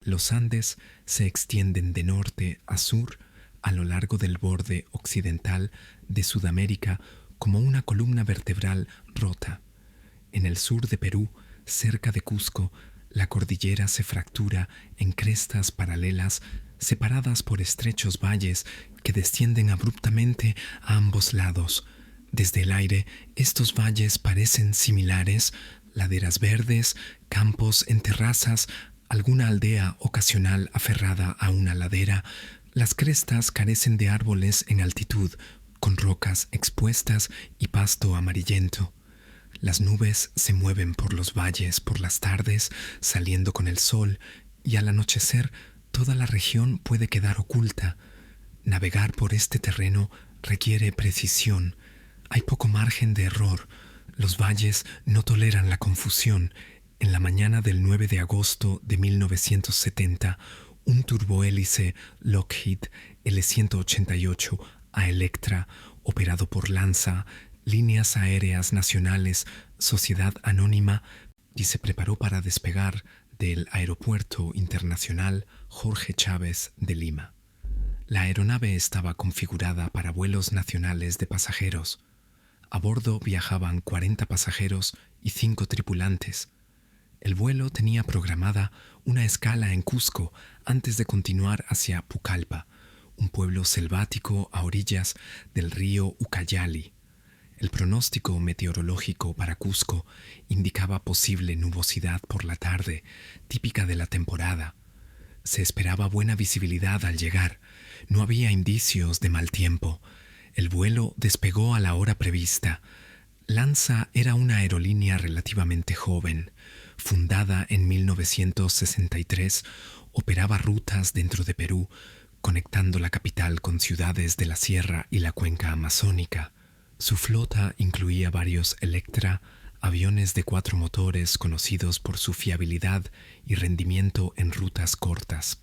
Los Andes se extienden de norte a sur a lo largo del borde occidental de Sudamérica como una columna vertebral rota. En el sur de Perú, cerca de Cusco, la cordillera se fractura en crestas paralelas separadas por estrechos valles que descienden abruptamente a ambos lados. Desde el aire, estos valles parecen similares, laderas verdes, campos en terrazas, alguna aldea ocasional aferrada a una ladera. Las crestas carecen de árboles en altitud, con rocas expuestas y pasto amarillento. Las nubes se mueven por los valles por las tardes, saliendo con el sol, y al anochecer toda la región puede quedar oculta. Navegar por este terreno requiere precisión. Hay poco margen de error. Los valles no toleran la confusión. En la mañana del 9 de agosto de 1970, un turbohélice Lockheed L-188 a Electra, operado por Lanza, Líneas Aéreas Nacionales, Sociedad Anónima, y se preparó para despegar del Aeropuerto Internacional Jorge Chávez de Lima. La aeronave estaba configurada para vuelos nacionales de pasajeros. A bordo viajaban 40 pasajeros y 5 tripulantes. El vuelo tenía programada una escala en Cusco antes de continuar hacia Pucallpa, un pueblo selvático a orillas del río Ucayali. El pronóstico meteorológico para Cusco indicaba posible nubosidad por la tarde, típica de la temporada. Se esperaba buena visibilidad al llegar. No había indicios de mal tiempo. El vuelo despegó a la hora prevista. Lanza era una aerolínea relativamente joven. Fundada en 1963, operaba rutas dentro de Perú, conectando la capital con ciudades de la sierra y la cuenca amazónica. Su flota incluía varios Electra, aviones de 4 motores conocidos por su fiabilidad y rendimiento en rutas cortas.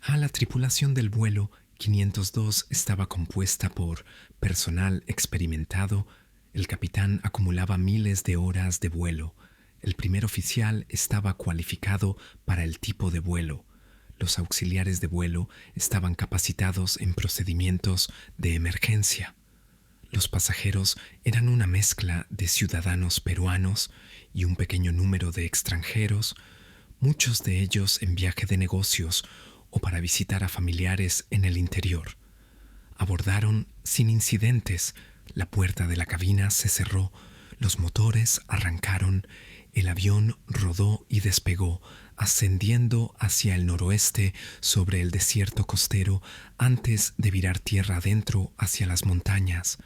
La tripulación del vuelo 502 estaba compuesta por personal experimentado. El capitán acumulaba miles de horas de vuelo. El primer oficial estaba cualificado para el tipo de vuelo. Los auxiliares de vuelo estaban capacitados en procedimientos de emergencia. Los pasajeros eran una mezcla de ciudadanos peruanos y un pequeño número de extranjeros, muchos de ellos en viaje de negocios o para visitar a familiares en el interior. Abordaron sin incidentes. La puerta de la cabina se cerró, los motores arrancaron, el avión rodó y despegó, ascendiendo hacia el noroeste sobre el desierto costero antes de virar tierra adentro hacia las montañas.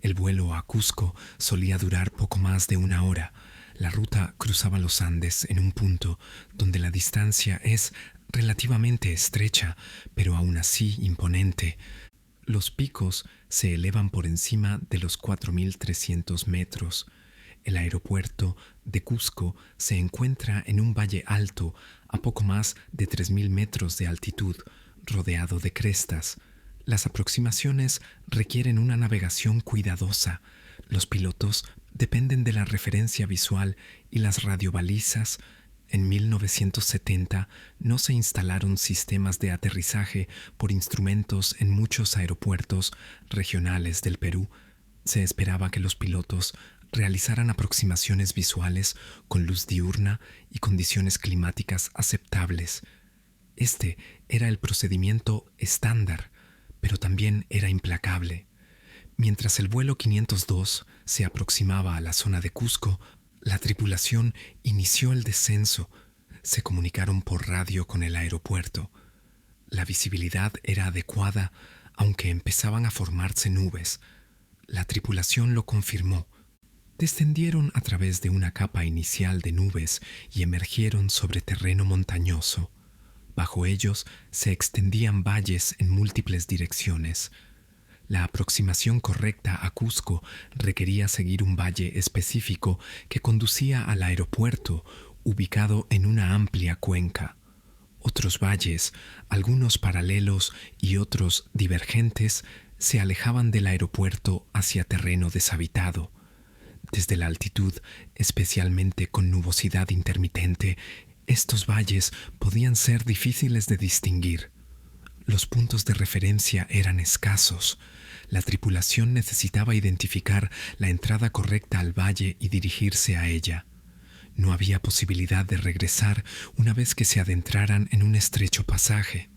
El vuelo a Cusco solía durar poco más de 1 hora. La ruta cruzaba los Andes en un punto donde la distancia es relativamente estrecha, pero aún así imponente. Los picos se elevan por encima de los 4.300 metros. El aeropuerto de Cusco se encuentra en un valle alto a poco más de 3.000 metros de altitud, rodeado de crestas. Las aproximaciones requieren una navegación cuidadosa. Los pilotos dependen de la referencia visual y las radiobalizas. En 1970 no se instalaron sistemas de aterrizaje por instrumentos en muchos aeropuertos regionales del Perú. Se esperaba que los pilotos realizaran aproximaciones visuales con luz diurna y condiciones climáticas aceptables. Este era el procedimiento estándar, pero también era implacable. Mientras el vuelo 502 se aproximaba a la zona de Cusco, la tripulación inició el descenso. Se comunicaron por radio con el aeropuerto. La visibilidad era adecuada, aunque empezaban a formarse nubes. La tripulación lo confirmó. Descendieron a través de una capa inicial de nubes y emergieron sobre terreno montañoso. Bajo ellos se extendían valles en múltiples direcciones. La aproximación correcta a Cusco requería seguir un valle específico que conducía al aeropuerto, ubicado en una amplia cuenca. Otros valles, algunos paralelos y otros divergentes, se alejaban del aeropuerto hacia terreno deshabitado. Desde la altitud, especialmente con nubosidad intermitente, Estos valles podían ser difíciles de distinguir. Los puntos de referencia eran escasos. La tripulación necesitaba identificar la entrada correcta al valle y dirigirse a ella. No había posibilidad de regresar una vez que se adentraran en un estrecho pasaje.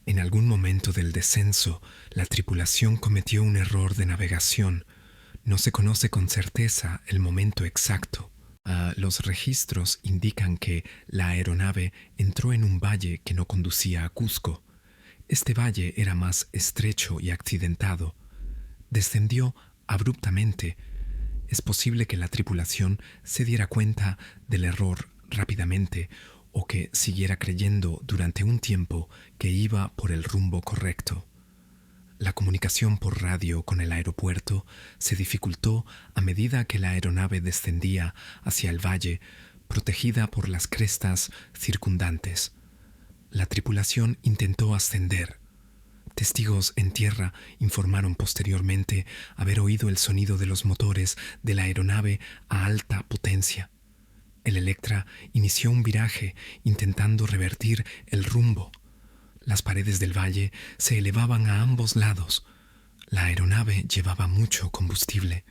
En algún momento del descenso, la tripulación cometió un error de navegación. No se conoce con certeza el momento exacto. Los registros indican que la aeronave entró en un valle que no conducía a Cusco. Este valle era más estrecho y accidentado. Descendió abruptamente. Es posible que la tripulación se diera cuenta del error rápidamente o que siguiera creyendo durante un tiempo que iba por el rumbo correcto. La comunicación por radio con el aeropuerto se dificultó a medida que la aeronave descendía hacia el valle, protegida por las crestas circundantes. La tripulación intentó ascender. Testigos en tierra informaron posteriormente haber oído el sonido de los motores de la aeronave a alta potencia. El Electra inició un viraje intentando revertir el rumbo. Las paredes del valle se elevaban a ambos lados. La aeronave llevaba mucho combustible.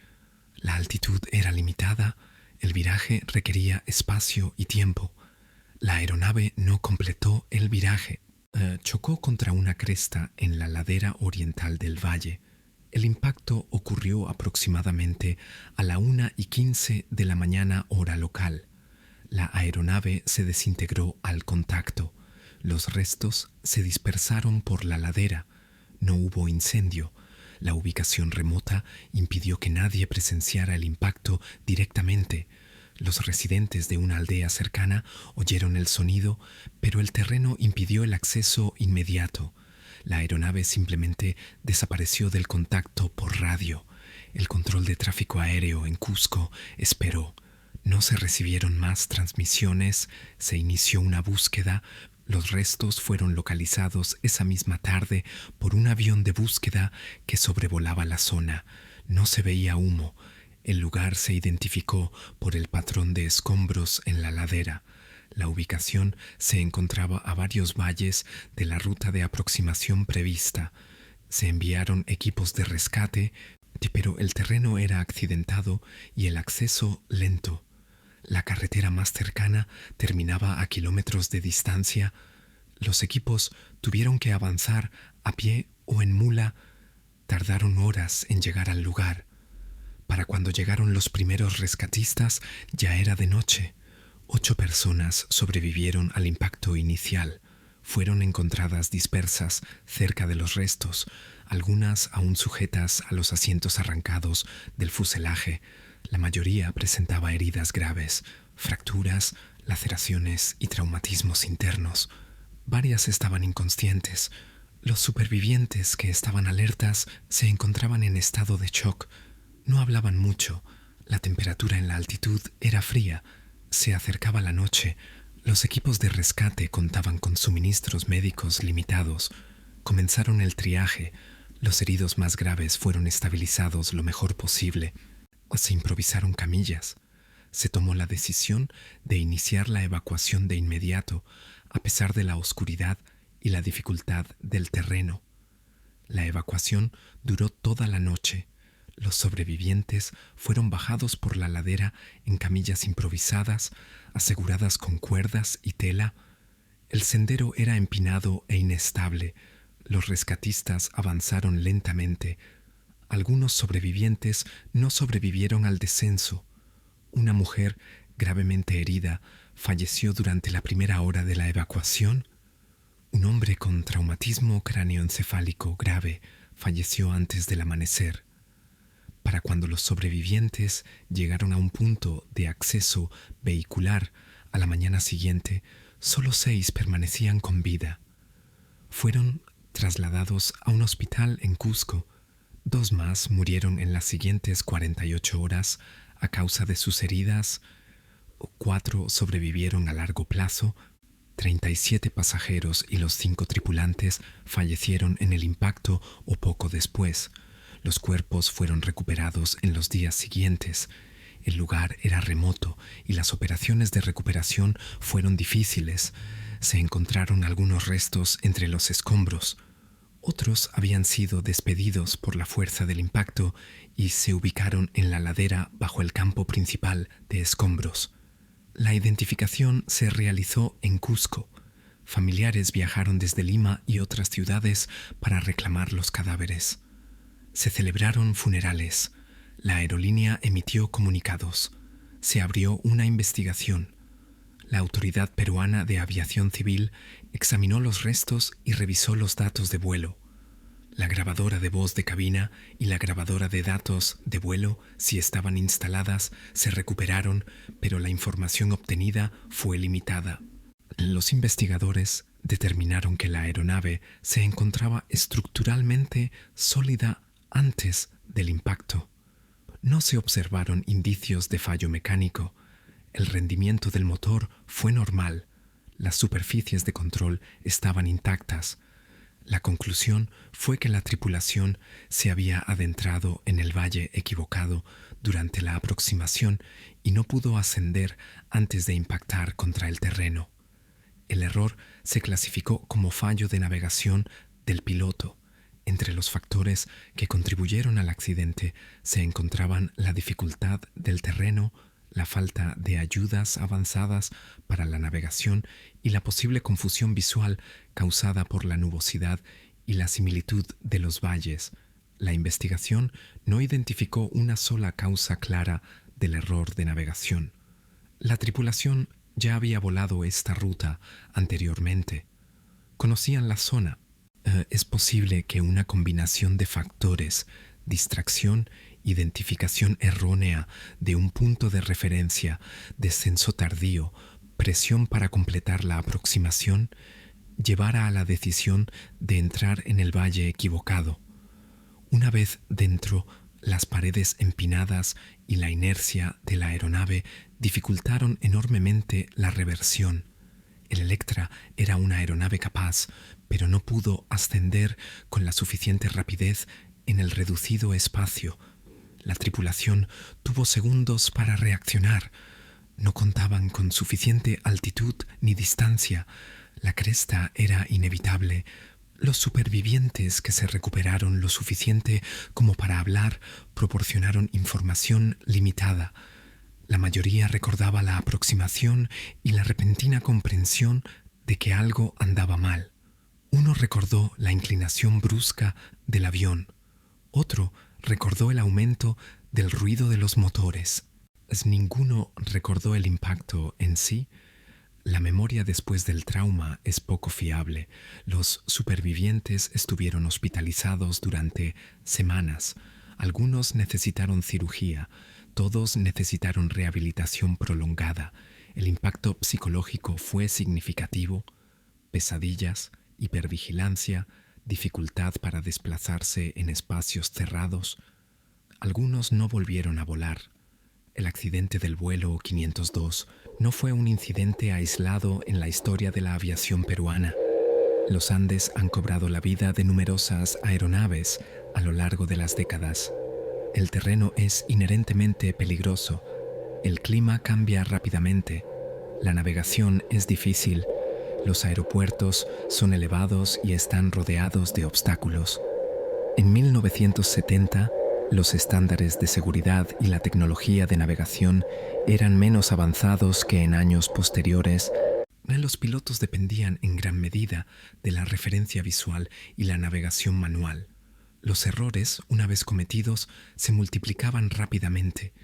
La altitud era limitada. El viraje requería espacio y tiempo. La aeronave no completó el viraje. Chocó contra una cresta en la ladera oriental del valle. El impacto ocurrió aproximadamente a la 1:15 de la mañana hora local. La aeronave se desintegró al contacto. Los restos se dispersaron por la ladera. No hubo incendio. La ubicación remota impidió que nadie presenciara el impacto directamente. Los residentes de una aldea cercana oyeron el sonido, pero el terreno impidió el acceso inmediato. La aeronave simplemente desapareció del contacto por radio. El control de tráfico aéreo en Cusco esperó. No se recibieron más transmisiones, se inició una búsqueda. Los restos fueron localizados esa misma tarde por un avión de búsqueda que sobrevolaba la zona. No se veía humo. El lugar se identificó por el patrón de escombros en la ladera. La ubicación se encontraba a varios valles de la ruta de aproximación prevista. Se enviaron equipos de rescate, pero el terreno era accidentado y el acceso lento. La carretera más cercana terminaba a kilómetros de distancia. Los equipos tuvieron que avanzar a pie o en mula. Tardaron horas en llegar al lugar. Para cuando llegaron los primeros rescatistas ya era de noche. 8 personas sobrevivieron al impacto inicial. Fueron encontradas dispersas cerca de los restos, algunas aún sujetas a los asientos arrancados del fuselaje. La mayoría presentaba heridas graves, fracturas, laceraciones y traumatismos internos. Varias estaban inconscientes. Los supervivientes que estaban alertas se encontraban en estado de shock. No hablaban mucho. La temperatura en la altitud era fría. Se acercaba la noche. Los equipos de rescate contaban con suministros médicos limitados. Comenzaron el triaje. Los heridos más graves fueron estabilizados lo mejor posible. Se improvisaron camillas. Se tomó la decisión de iniciar la evacuación de inmediato, a pesar de la oscuridad y la dificultad del terreno. La evacuación duró toda la noche. Los sobrevivientes fueron bajados por la ladera en camillas improvisadas, aseguradas con cuerdas y tela. El sendero era empinado e inestable. Los rescatistas avanzaron lentamente. Algunos sobrevivientes no sobrevivieron al descenso. Una mujer gravemente herida falleció durante la primera hora de la evacuación. Un hombre con traumatismo cráneoencefálico grave falleció antes del amanecer. Para cuando los sobrevivientes llegaron a un punto de acceso vehicular a la mañana siguiente, solo 6 permanecían con vida. Fueron trasladados a un hospital en Cusco. 2 más murieron en las siguientes 48 horas a causa de sus heridas. 4 sobrevivieron a largo plazo. 37 pasajeros y los 5 tripulantes fallecieron en el impacto o poco después. Los cuerpos fueron recuperados en los días siguientes. El lugar era remoto y las operaciones de recuperación fueron difíciles. Se encontraron algunos restos entre los escombros. Otros habían sido despedidos por la fuerza del impacto y se ubicaron en la ladera bajo el campo principal de escombros. La identificación se realizó en Cusco. Familiares viajaron desde Lima y otras ciudades para reclamar los cadáveres. Se celebraron funerales. La aerolínea emitió comunicados. Se abrió una investigación. La Autoridad Peruana de Aviación Civil examinó los restos y revisó los datos de vuelo. La grabadora de voz de cabina y la grabadora de datos de vuelo, si estaban instaladas, se recuperaron, pero la información obtenida fue limitada. Los investigadores determinaron que la aeronave se encontraba estructuralmente sólida antes del impacto. No se observaron indicios de fallo mecánico. El rendimiento del motor fue normal. Las superficies de control estaban intactas. La conclusión fue que la tripulación se había adentrado en el valle equivocado durante la aproximación y no pudo ascender antes de impactar contra el terreno. El error se clasificó como fallo de navegación del piloto. Entre los factores que contribuyeron al accidente se encontraban la dificultad del terreno, la falta de ayudas avanzadas para la navegación y la posible confusión visual causada por la nubosidad y la similitud de los valles. La investigación no identificó una sola causa clara del error de navegación. La tripulación ya había volado esta ruta anteriormente. Conocían la zona. Es posible que una combinación de factores, distracción, identificación errónea de un punto de referencia, descenso tardío, presión para completar la aproximación, llevara a la decisión de entrar en el valle equivocado. Una vez dentro, las paredes empinadas y la inercia de la aeronave dificultaron enormemente la reversión. El Electra era una aeronave capaz, pero no pudo ascender con la suficiente rapidez en el reducido espacio. La tripulación tuvo segundos para reaccionar. No contaban con suficiente altitud ni distancia. La cresta era inevitable. Los supervivientes que se recuperaron lo suficiente como para hablar proporcionaron información limitada. La mayoría recordaba la aproximación y la repentina comprensión de que algo andaba mal. Uno recordó la inclinación brusca del avión. Otro recordó el aumento del ruido de los motores. Ninguno recordó el impacto en sí. La memoria después del trauma es poco fiable. Los supervivientes estuvieron hospitalizados durante semanas. Algunos necesitaron cirugía. Todos necesitaron rehabilitación prolongada. El impacto psicológico fue significativo. Pesadillas, hipervigilancia, dificultad para desplazarse en espacios cerrados. Algunos no volvieron a volar. El accidente del vuelo 502 no fue un incidente aislado en la historia de la aviación peruana. Los Andes han cobrado la vida de numerosas aeronaves a lo largo de las décadas. El terreno es inherentemente peligroso. El clima cambia rápidamente. La navegación es difícil. Los aeropuertos son elevados y están rodeados de obstáculos. En 1970, los estándares de seguridad y la tecnología de navegación eran menos avanzados que en años posteriores. Los pilotos dependían en gran medida de la referencia visual y la navegación manual. Los errores, una vez cometidos, se multiplicaban rápidamente.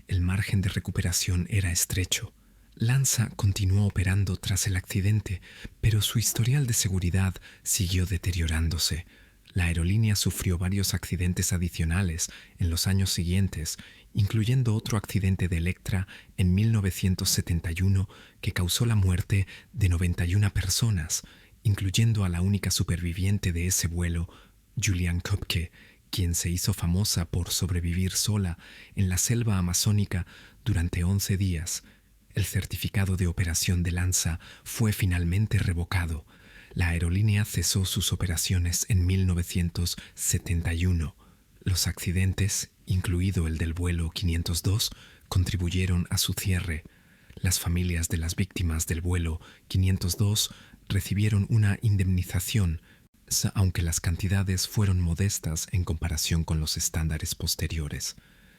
El margen de recuperación era estrecho. Lanza continuó operando tras el accidente, pero su historial de seguridad siguió deteriorándose. La aerolínea sufrió varios accidentes adicionales en los años siguientes, incluyendo otro accidente de Electra en 1971 que causó la muerte de 91 personas, incluyendo a la única superviviente de ese vuelo, Juliane Köpke, quien se hizo famosa por sobrevivir sola en la selva amazónica durante 11 días. El certificado de operación de Lanza fue finalmente revocado. La aerolínea cesó sus operaciones en 1971. Los accidentes, incluido el del vuelo 502, contribuyeron a su cierre. Las familias de las víctimas del vuelo 502 recibieron una indemnización, aunque las cantidades fueron modestas en comparación con los estándares posteriores.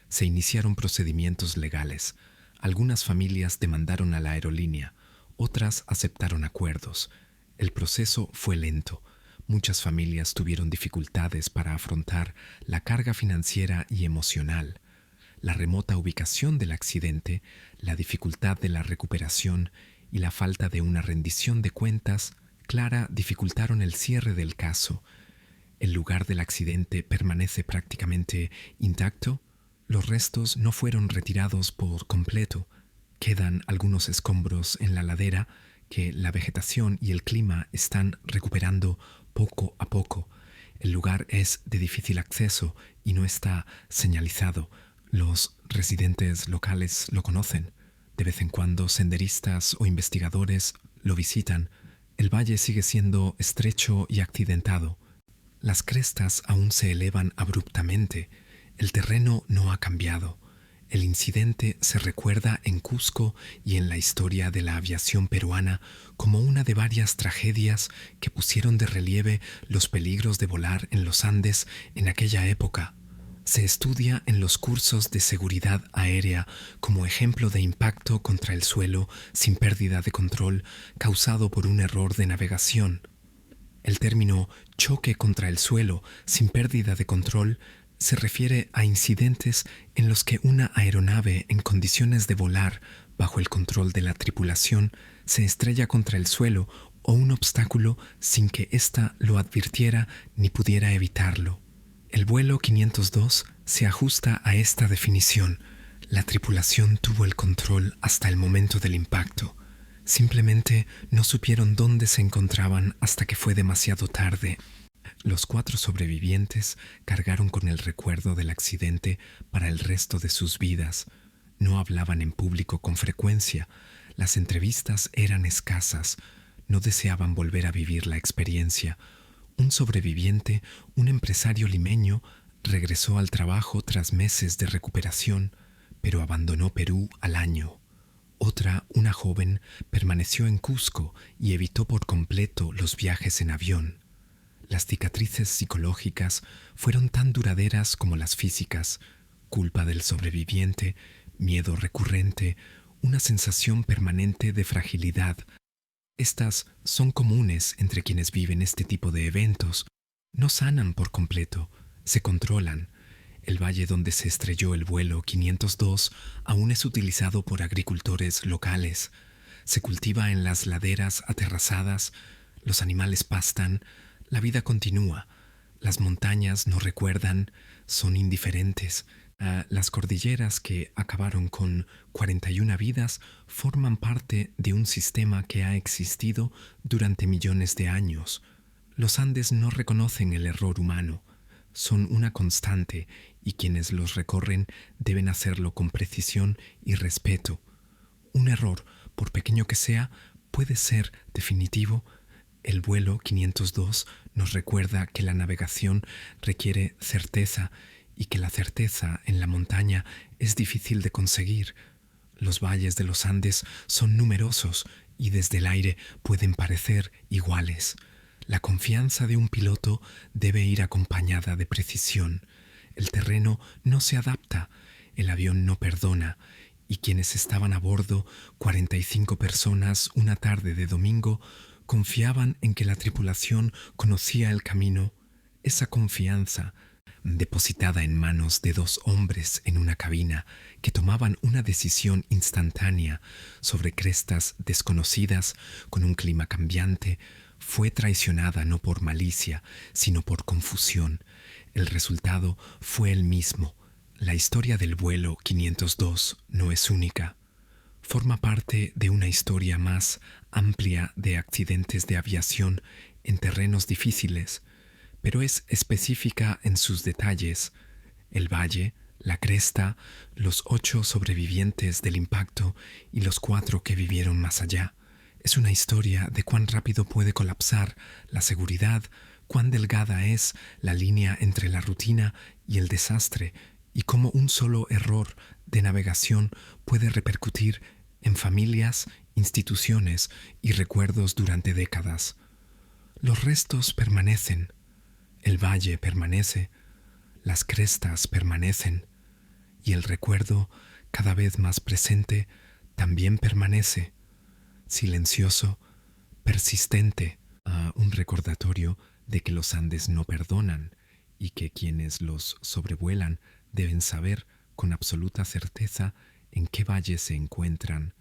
Se iniciaron procedimientos legales. Algunas familias demandaron a la aerolínea, otras aceptaron acuerdos. El proceso fue lento. Muchas familias tuvieron dificultades para afrontar la carga financiera y emocional. La remota ubicación del accidente, la dificultad de la recuperación y la falta de una rendición de cuentas clara dificultaron el cierre del caso. El lugar del accidente permanece prácticamente intacto. Los restos no fueron retirados por completo. Quedan algunos escombros en la ladera que la vegetación y el clima están recuperando poco a poco. El lugar es de difícil acceso y no está señalizado. Los residentes locales lo conocen. De vez en cuando senderistas o investigadores lo visitan. El valle sigue siendo estrecho y accidentado. Las crestas aún se elevan abruptamente. El terreno no ha cambiado. El incidente se recuerda en Cusco y en la historia de la aviación peruana como una de varias tragedias que pusieron de relieve los peligros de volar en los Andes en aquella época. Se estudia en los cursos de seguridad aérea como ejemplo de impacto contra el suelo sin pérdida de control causado por un error de navegación. El término choque contra el suelo sin pérdida de control se refiere a incidentes en los que una aeronave en condiciones de volar bajo el control de la tripulación se estrella contra el suelo o un obstáculo sin que ésta lo advirtiera ni pudiera evitarlo. El vuelo 502 se ajusta a esta definición. La tripulación tuvo el control hasta el momento del impacto. Simplemente no supieron dónde se encontraban hasta que fue demasiado tarde. Los 4 sobrevivientes cargaron con el recuerdo del accidente para el resto de sus vidas. No hablaban en público con frecuencia. Las entrevistas eran escasas. No deseaban volver a vivir la experiencia. Un sobreviviente, un empresario limeño, regresó al trabajo tras meses de recuperación, pero abandonó Perú al año. Otra, una joven, permaneció en Cusco y evitó por completo los viajes en avión. Las cicatrices psicológicas fueron tan duraderas como las físicas. Culpa del sobreviviente, miedo recurrente, una sensación permanente de fragilidad. Estas son comunes entre quienes viven este tipo de eventos. No sanan por completo, se controlan. El valle donde se estrelló el vuelo 502 aún es utilizado por agricultores locales. Se cultiva en las laderas aterrazadas, los animales pastan, la vida continúa. Las montañas no recuerdan, son indiferentes. Las cordilleras que acabaron con 41 vidas forman parte de un sistema que ha existido durante millones de años. Los Andes no reconocen el error humano. Son una constante y quienes los recorren deben hacerlo con precisión y respeto. Un error, por pequeño que sea, puede ser definitivo. El vuelo 502 nos recuerda que la navegación requiere certeza y que la certeza en la montaña es difícil de conseguir. Los valles de los Andes son numerosos y desde el aire pueden parecer iguales. La confianza de un piloto debe ir acompañada de precisión. El terreno no se adapta, el avión no perdona, y quienes estaban a bordo, 45 personas una tarde de domingo, confiaban en que la tripulación conocía el camino. Esa confianza, depositada en manos de 2 hombres en una cabina que tomaban una decisión instantánea sobre crestas desconocidas con un clima cambiante, fue traicionada no por malicia, sino por confusión. El resultado fue el mismo. La historia del vuelo 502 no es única. Forma parte de una historia más amplia de accidentes de aviación en terrenos difíciles, pero es específica en sus detalles. El valle, la cresta, los 8 sobrevivientes del impacto y los 4 que vivieron más allá. Es una historia de cuán rápido puede colapsar la seguridad, cuán delgada es la línea entre la rutina y el desastre, y cómo un solo error de navegación puede repercutir en familias, instituciones y recuerdos durante décadas. Los restos permanecen, el valle permanece, las crestas permanecen, y el recuerdo, cada vez más presente, también permanece, silencioso, persistente, un recordatorio de que los Andes no perdonan y que quienes los sobrevuelan deben saber con absoluta certeza en qué valle se encuentran